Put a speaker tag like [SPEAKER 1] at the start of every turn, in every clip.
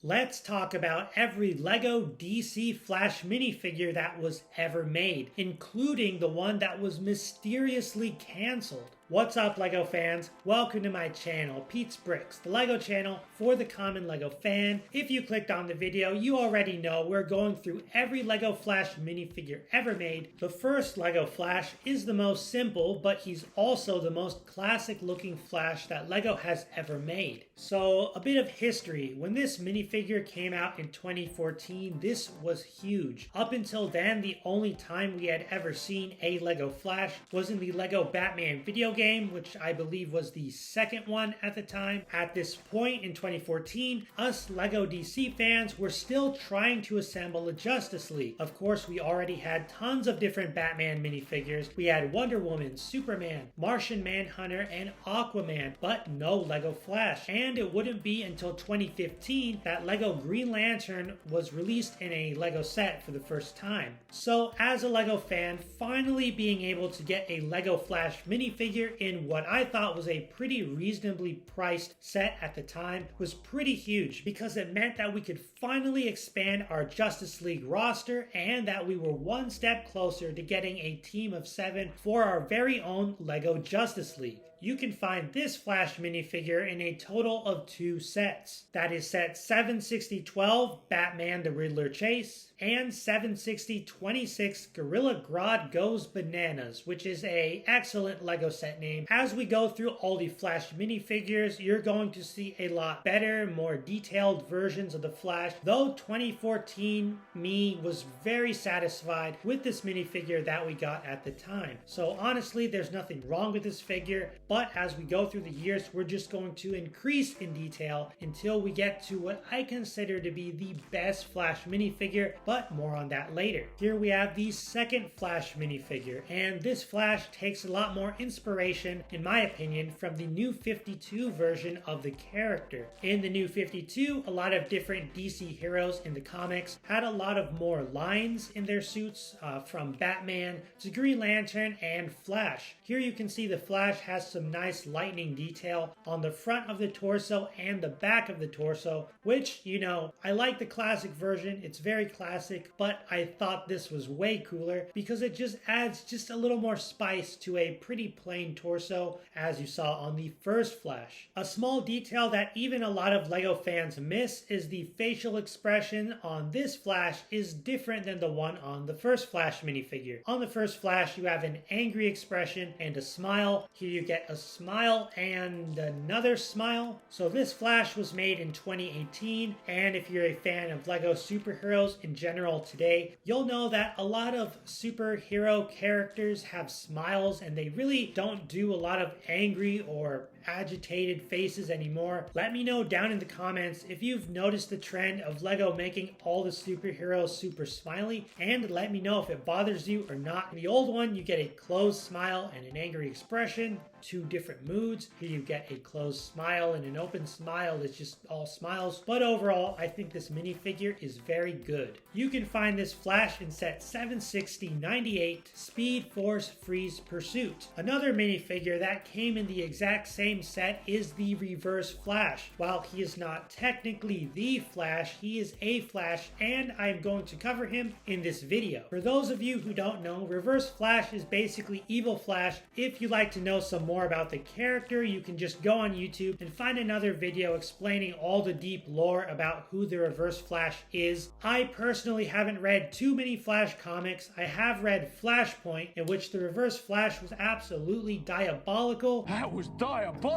[SPEAKER 1] let's talk about every LEGO DC Flash minifigure that was ever made, including the one that was mysteriously cancelled. What's up, LEGO fans? Welcome to my channel, Pete's Bricks, the LEGO channel for the common LEGO fan. If you clicked on the video, you already know we're going through every LEGO Flash minifigure ever made. The first LEGO Flash is the most simple, but he's also the most classic looking Flash that LEGO has ever made. So, a bit of history. When this minifigure came out in 2014, this was huge. Up until then, the only time we had ever seen a LEGO Flash was in the LEGO Batman video game, which I believe was the second one at the time. At this point in 2014, us LEGO DC fans were still trying to assemble a Justice League. Of course, we already had tons of different Batman minifigures. We had Wonder Woman, Superman, Martian Manhunter, and Aquaman, but no LEGO Flash. And it wouldn't be until 2015 that LEGO Green Lantern was released in a LEGO set for the first time. So as a LEGO fan, finally being able to get a LEGO Flash minifigure in what I thought was a pretty reasonably priced set at the time was pretty huge, because it meant that we could finally expand our Justice League roster and that we were one step closer to getting a team of 7 for our very own LEGO Justice League. You can find this Flash minifigure in a total of 2 sets. That is set 760-12 Batman the Riddler Chase and 760-26 Gorilla Grodd Goes Bananas, which is a excellent LEGO set name. As we go through all the Flash minifigures, you're going to see a lot better, more detailed versions of the Flash, though 2014 me was very satisfied with this minifigure that we got at the time. So honestly, there's nothing wrong with this figure, but as we go through the years, we're just going to increase in detail until we get to what I consider to be the best Flash minifigure, but more on that later. Here we have the second Flash minifigure, and this Flash takes a lot more inspiration, in my opinion, from the New 52 version of the character. In the New 52, a lot of different DC heroes in the comics had a lot of more lines in their suits, from Batman to Green Lantern and Flash. Here you can see the Flash has some nice lightning detail on the front of the torso and the back of the torso, which, you know, I like the classic version. It's very classic, but I thought this was way cooler because it just adds just a little more spice to a pretty plain torso, as you saw on the first Flash. A small detail that even a lot of LEGO fans miss is the facial expression on this Flash is different than the one on the first Flash minifigure. On the first Flash, you have an angry expression and a smile. Here you get a smile and another smile. So this Flash was made in 2018, and if you're a fan of LEGO superheroes in general today, you'll know that a lot of superhero characters have smiles and they really don't do a lot of angry or agitated faces anymore. Let me know down in the comments if you've noticed the trend of LEGO making all the superheroes super smiley, and let me know if it bothers you or not. In the old one, you get a closed smile and an angry expression, 2 different moods. Here you get a closed smile and an open smile. It's just all smiles. But overall, I think this minifigure is very good. You can find this Flash in set 760-98 Speed Force Freeze Pursuit. Another minifigure that came in the exact same set is the Reverse Flash. While he is not technically the Flash, he is a Flash, and I'm going to cover him in this video. For those of you who don't know, Reverse Flash is basically Evil Flash. If you'd like to know some more about the character, you can just go on YouTube and find another video explaining all the deep lore about who the Reverse Flash is. I personally haven't read too many Flash comics. I have read Flashpoint, in which the Reverse Flash was absolutely diabolical.
[SPEAKER 2] That was diabolical!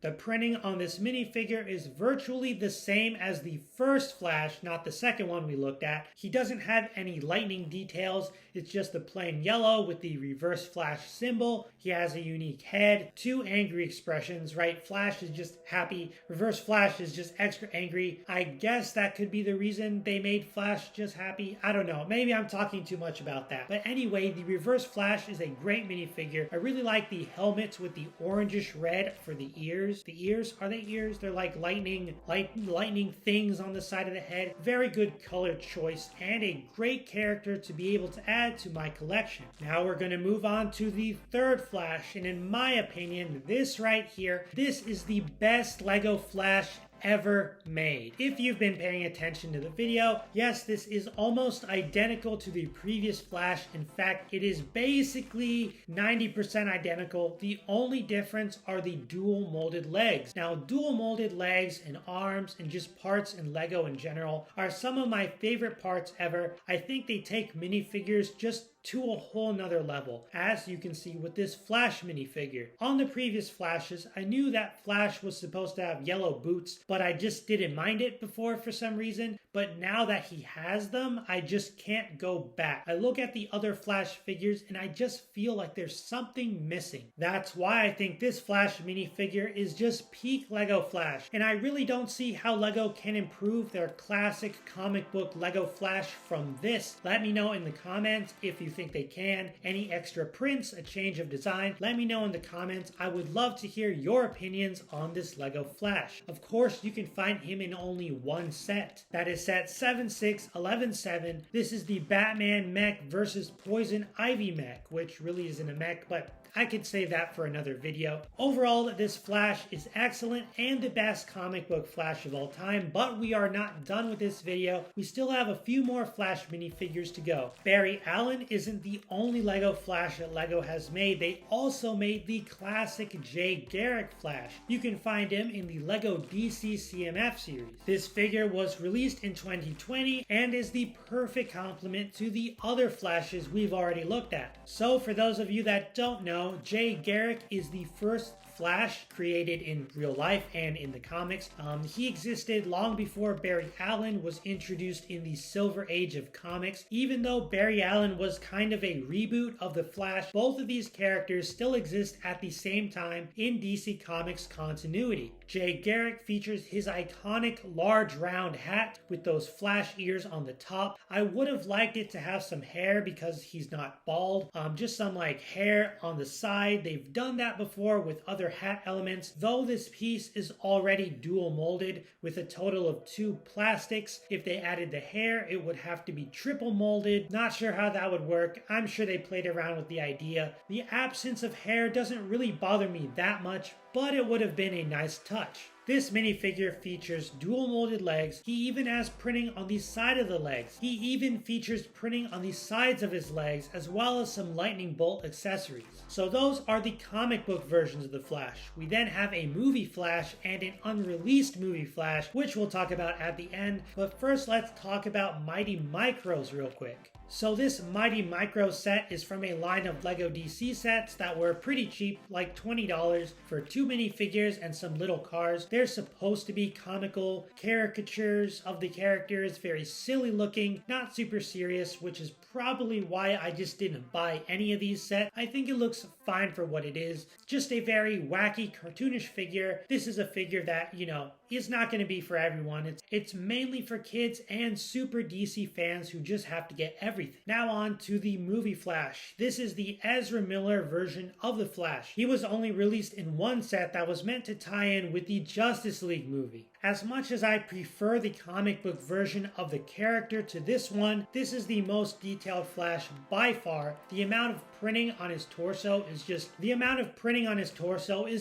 [SPEAKER 1] The printing on this minifigure is virtually the same as the first Flash, not the second one we looked at. He doesn't have any lightning details. It's just the plain yellow with the Reverse Flash symbol. He has a unique head, 2 angry expressions, right? Flash is just happy. Reverse Flash is just extra angry. I guess that could be the reason they made Flash just happy. I don't know. Maybe I'm talking too much about that. But anyway, the Reverse Flash is a great minifigure. I really like the helmets with the orangish red for the ears. The ears, are they ears? They're like lightning things on the side of the head. Very good color choice and a great character to be able to add to my collection. Now we're going to move on to the third Flash, and in my opinion, this right here, this is the best LEGO Flash ever made. If you've been paying attention to the video, yes, this is almost identical to the previous Flash. In fact, it is basically 90% identical. The only difference are the dual molded legs. Now, dual molded legs and arms and just parts in Lego in general are some of my favorite parts ever. I think they take minifigures just to a whole nother level, as you can see with this Flash minifigure. On the previous Flashes, I knew that Flash was supposed to have yellow boots, but I just didn't mind it before for some reason. But now that he has them, I just can't go back. I look at the other Flash figures and I just feel like there's something missing. That's why I think this Flash minifigure is just peak Lego Flash, and I really don't see how Lego can improve their classic comic book Lego Flash from this. Let me know in the comments if you think they can. Any extra prints, a change of design, let me know in the comments. I would love to hear your opinions on this Lego Flash. Of course, you can find him in only one set. That is set 76117. This is the Batman mech versus Poison Ivy mech, which really isn't a mech, but I could save that for another video. Overall, this Flash is excellent and the best comic book Flash of all time, but we are not done with this video. We still have a few more Flash minifigures to go. Barry Allen isn't the only Lego Flash that Lego has made. They also made the classic Garrick Flash. You can find him in the Lego DC CMF series. This figure was released in 2020 and is the perfect complement to the other Flashes we've already looked at. So for those of you that don't know, Garrick is the first Flash created in real life and in the comics. He existed long before Barry Allen was introduced in the Silver Age of comics. Even though Barry Allen was kind of a reboot of the Flash, both of these characters still exist at the same time in DC Comics continuity. Garrick features his iconic large round hat with those Flash ears on the top. I would have liked it to have some hair because he's not bald. Just some like hair on the side. They've done that before with other hat elements, though this piece is already dual molded with a total of 2 plastics. If they added the hair, it would have to be triple molded. Not sure how that would work. I'm sure they played around with the idea. The absence of hair doesn't really bother me that much, but it would have been a nice touch. This minifigure features dual molded legs. He even has printing on the side of the legs. He even features printing on the sides of his legs, as well as some lightning bolt accessories. So those are the comic book versions of the Flash. We then have a movie Flash and an unreleased movie Flash, which we'll talk about at the end. But first, let's talk about Mighty Micros real quick. So this Mighty Micro set is from a line of Lego DC sets that were pretty cheap, like $20 for 2 minifigures and some little cars. They're supposed to be comical caricatures of the characters, very silly looking, not super serious, which is probably why I just didn't buy any of these sets. I think it looks fine for what it is. Just a very wacky, cartoonish figure. This is a figure that, is not going to be for everyone. It's mainly for kids and super DC fans who just have to get everything. Now on to the movie Flash. This is the Ezra Miller version of the Flash. He was only released in one set that was meant to tie in with the Justice League movie. As much as I prefer the comic book version of the character to this one, this is the most detailed Flash by far. The amount of printing on his torso is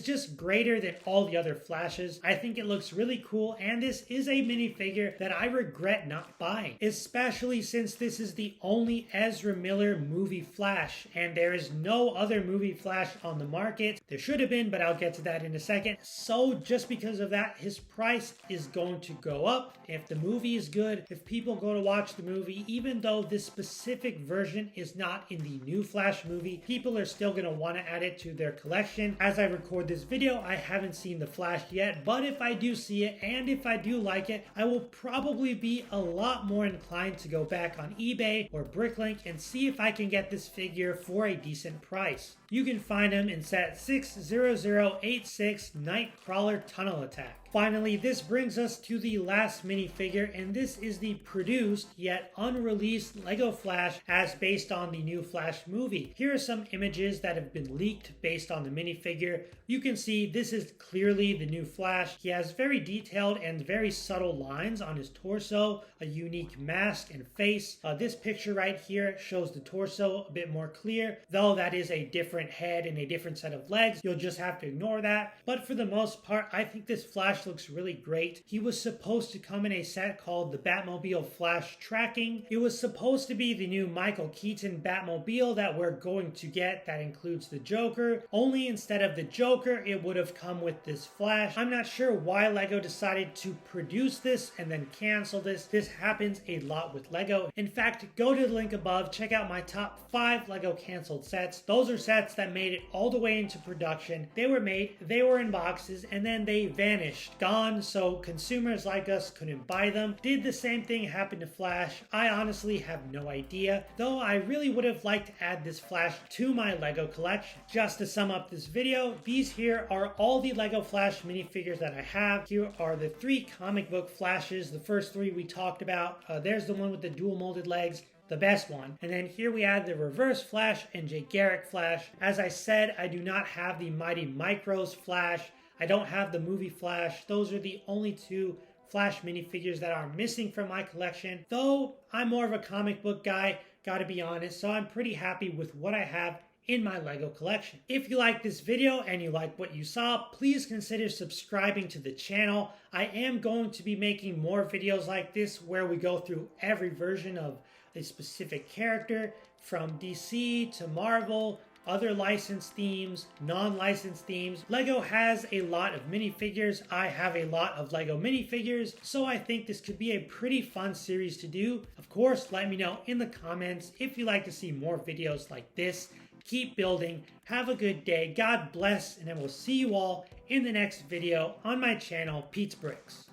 [SPEAKER 1] just greater than all the other Flashes. I think it looks really cool, and this is a minifigure that I regret not buying, especially since this is the only Ezra Miller movie Flash, and there is no other movie Flash on the market. There should have been, but I'll get to that in a second. So just because of that, his price is going to go up. If the movie is good, if people go to watch the movie, even though this specific version is not in the new Flash movie, people are still going to want to add it to their collection. As I record this video, I haven't seen the Flash yet, but if I do see it and if I do like it, I will probably be a lot more inclined to go back on eBay or Bricklink and see if I can get this figure for a decent price. You can find him in set 60086 Nightcrawler Tunnel Attack. Finally, this brings us to the last minifigure, and this is the produced yet unreleased Lego Flash as based on the new Flash movie. Here are some images that have been leaked based on the minifigure. You can see this is clearly the new Flash. He has very detailed and very subtle lines on his torso, a unique mask and face. This picture right here shows the torso a bit more clear, though that is a different head and a different set of legs. You'll just have to ignore that. But for the most part, I think this Flash Flash looks really great. He was supposed to come in a set called the Batmobile Flash Tracking. It was supposed to be the new Michael Keaton Batmobile that we're going to get that includes the Joker. Only instead of the Joker, it would have come with this Flash. I'm not sure why LEGO decided to produce this and then cancel this. This happens a lot with LEGO. In fact, go to the link above, check out my top 5 LEGO canceled sets. Those are sets that made it all the way into production. They were made, they were in boxes, and then they vanished, gone, so consumers like us couldn't buy them. Did the same thing happen to Flash? I honestly have no idea, though I really would have liked to add this Flash to my LEGO collection. Just to sum up this video, these here are all the LEGO Flash minifigures that I have. Here are the 3 comic book Flashes. The first 3 we talked about. There's the one with the dual molded legs, the best one. And then here we add the Reverse Flash and Garrick Flash. As I said, I do not have the Mighty Micros Flash. I don't have the movie Flash. Those are the only 2 Flash minifigures that are missing from my collection. Though I'm more of a comic book guy, gotta be honest, so I'm pretty happy with what I have in my LEGO collection. If you like this video and you like what you saw, please consider subscribing to the channel. I am going to be making more videos like this where we go through every version of a specific character, from DC to Marvel, other licensed themes, non-licensed themes. LEGO has a lot of minifigures. I have a lot of LEGO minifigures, so I think this could be a pretty fun series to do. Of course, let me know in the comments if you'd like to see more videos like this. Keep building, have a good day, God bless, and I will see you all in the next video on my channel, Pete's Bricks.